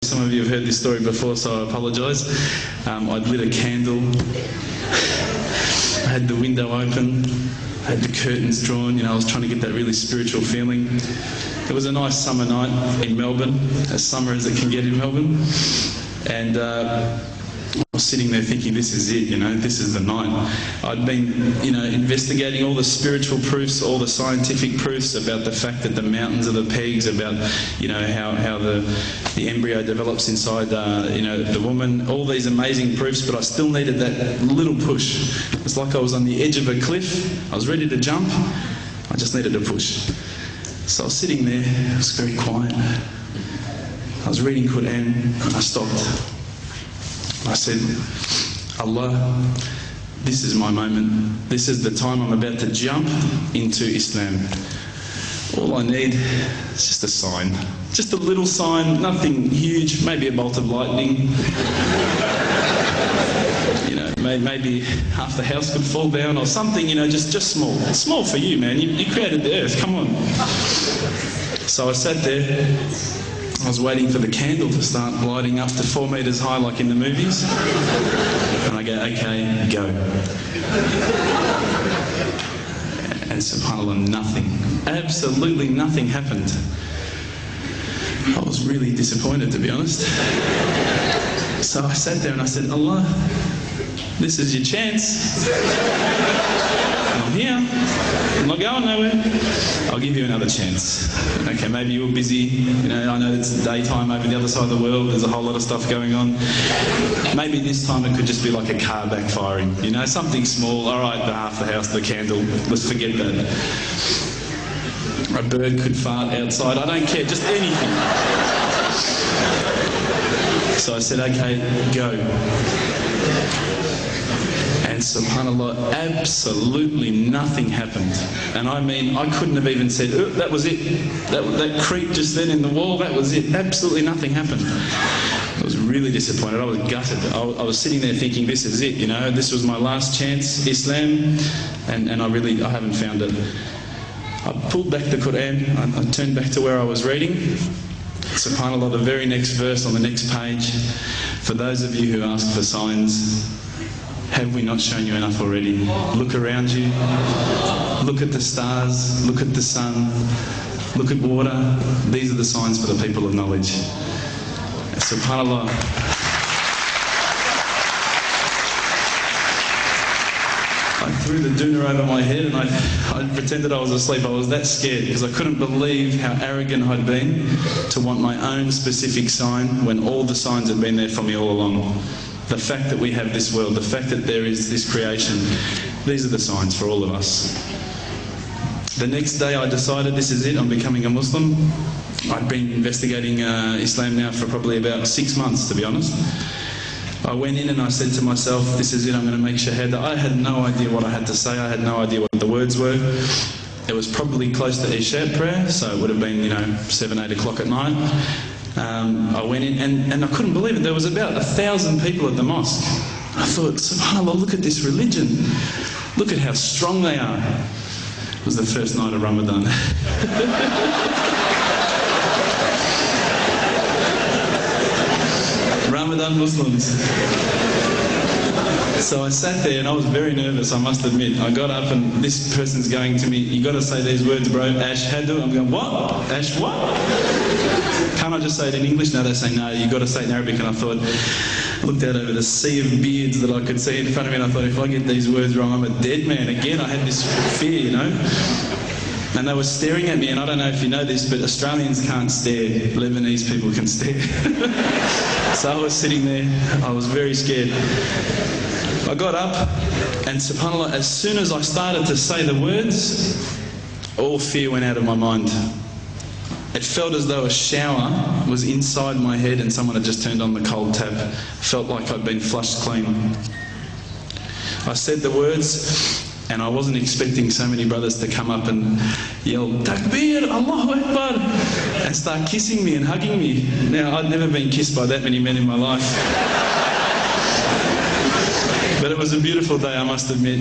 Some of you have heard this story before, so I apologise. I'd lit a candle, I had the window open, I had the curtains drawn, I was trying to get that really spiritual feeling. It was a nice summer night in Melbourne, as summer as it can get in Melbourne, and I was sitting there thinking, this is it, this is the night. I'd been, investigating all the spiritual proofs, all the scientific proofs about the fact that the mountains are the pegs, about, how the embryo develops inside, the woman, all these amazing proofs, but I still needed that little push. It's like I was on the edge of a cliff, I was ready to jump, I just needed a push. So I was sitting there, it was very quiet. I was reading Quran, and I stopped. I said, Allah, this is my moment. This is the time I'm about to jump into Islam. All I need is just a sign. Just a little sign, nothing huge, maybe a bolt of lightning. Maybe half the house could fall down or something, just small. Small for you, man. You created the earth, come on. So I sat there. I was waiting for the candle to start lighting up to 4 metres high like in the movies. And I go, okay, go. And subhanAllah, nothing. Absolutely nothing happened. I was really disappointed, to be honest. So I sat there and I said, Allah, this is your chance. I'm here. I'm not going nowhere. I'll give you another chance. Okay, maybe you were busy. I know it's daytime over the other side of the world. There's a whole lot of stuff going on. Maybe this time it could just be like a car backfiring. Something small. All right, half the house, the candle. Let's forget that. A bird could fart outside. I don't care. Just anything. So I said, okay, go. And subhanAllah, absolutely nothing happened. And I mean, I couldn't have even said, oh, that was it. That creak just then in the wall, that was it. Absolutely nothing happened. I was really disappointed. I was gutted. I was sitting there thinking, this is it, this was my last chance, Islam, and I haven't found it. I pulled back the Quran, I turned back to where I was reading. SubhanAllah, the very next verse on the next page, for those of you who ask for signs, have we not shown you enough already? Look around you, look at the stars, look at the sun, look at water. These are the signs for the people of knowledge. SubhanAllah. I threw the doona over my head and I pretended I was asleep. I was that scared because I couldn't believe how arrogant I'd been to want my own specific sign when all the signs had been there for me all along. The fact that we have this world, the fact that there is this creation, these are the signs for all of us. The next day I decided this is it, I'm becoming a Muslim. I'd been investigating Islam now for probably about 6 months, to be honest. I went in and I said to myself, this is it, I'm going to make shahada. I had no idea what I had to say, I had no idea what the words were. It was probably close to Isha prayer, so it would have been, 7, 8 o'clock at night. I went in and I couldn't believe it. There was about 1,000 people at the mosque. I thought, subhanAllah, look at this religion. Look at how strong they are. It was the first night of Ramadan. Ramadan Muslims. So I sat there and I was very nervous, I must admit. I got up and this person's going to me, you got to say these words, bro, Ashhadu. I'm going, what? Ash what? Can't I just say it in English? No, they say, no, you got to say it in Arabic. And I thought, I looked out over the sea of beards that I could see in front of me and I thought, if I get these words wrong, I'm a dead man. Again, I had this fear, And they were staring at me, and I don't know if you know this, but Australians can't stare. Lebanese people can stare. So I was sitting there, I was very scared. I got up, and subhanAllah, as soon as I started to say the words, all fear went out of my mind. It felt as though a shower was inside my head and someone had just turned on the cold tap. Felt like I'd been flushed clean. I said the words, and I wasn't expecting so many brothers to come up and yell, Takbir, Allahu Akbar, and start kissing me and hugging me. Now, I'd never been kissed by that many men in my life. But it was a beautiful day, I must admit.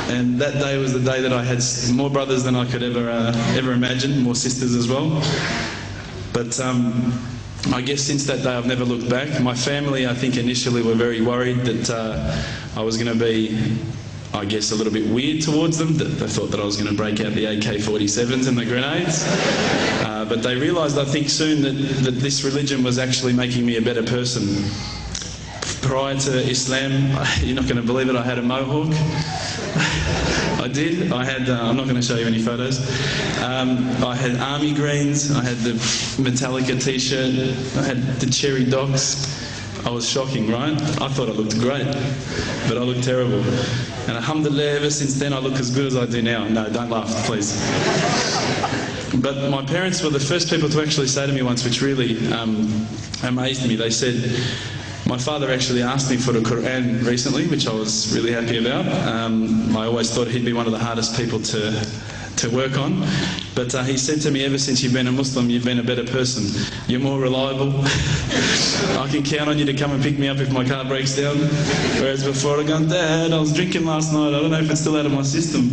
And that day was the day that I had more brothers than I could ever imagine, more sisters as well. But I guess since that day I've never looked back. My family, I think, initially were very worried that I was going to be, I guess, a little bit weird towards them. That they thought that I was going to break out the AK-47s and the grenades. But they realised, I think, soon that this religion was actually making me a better person. Prior to Islam, you're not going to believe it, I had a mohawk. I did. I had, I'm not going to show you any photos. I had army greens, I had the Metallica t-shirt, I had the cherry docs. I was shocking, right? I thought I looked great, but I looked terrible. And alhamdulillah, ever since then I look as good as I do now. No, don't laugh, please. But my parents were the first people to actually say to me once, which really amazed me. They said, my father actually asked me for the Quran recently, which I was really happy about. I always thought he'd be one of the hardest people to work on. But he said to me, ever since you've been a Muslim, you've been a better person. You're more reliable. I can count on you to come and pick me up if my car breaks down. Whereas before I go, Dad, I was drinking last night. I don't know if it's still out of my system.